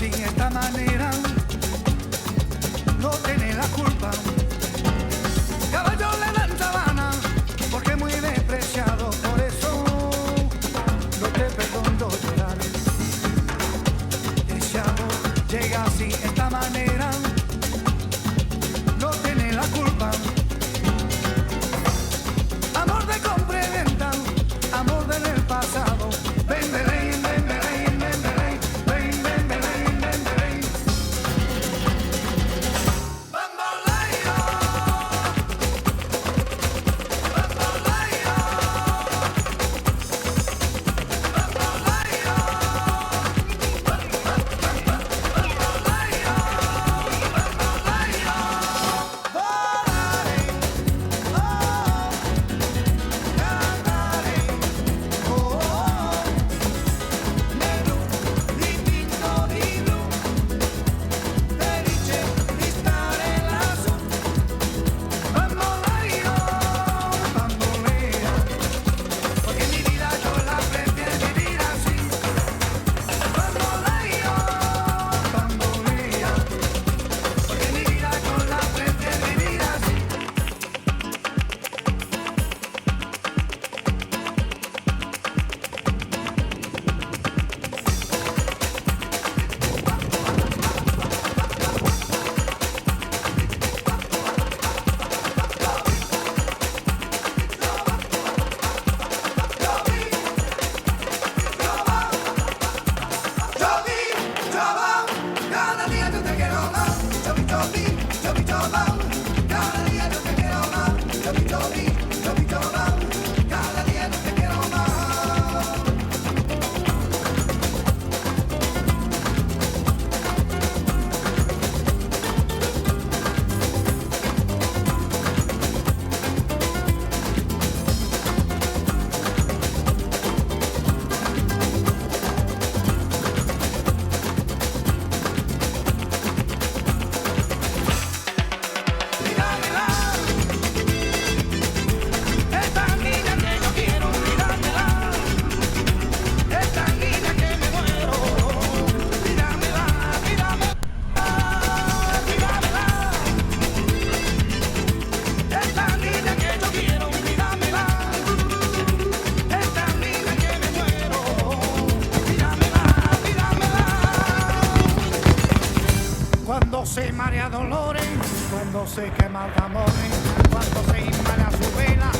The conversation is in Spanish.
así, de esta manera, no tiene la culpa. Caballo le dan sabana, porque es muy despreciado, por eso no te perdono llorar. Ese amor llega así, de esta manera, no tiene la culpa. Amor de compra y venta, amor del pasado. Ven, ven, ven, ven, ven, ven, ven, ven, ven, ven, ven, ven. Bamboleo, bamboleo, porque mi vida yo la prefiero vivir así. Bamboleo, bamboleo, porque mi vida yo la prefiero vivir así. Cada día yo te quiero más. Cada día yo te quiero más. Cada día yo te quiero más. Míramela, esta niña que yo quiero, míramela, esta niña que me muero, míramela, míramela, míramela, esta niña que yo quiero, míramela, esta niña que me muero, míramela, míramela. Cuando se marea dolores, cuando se quema el amores, cuando se inmala su vela,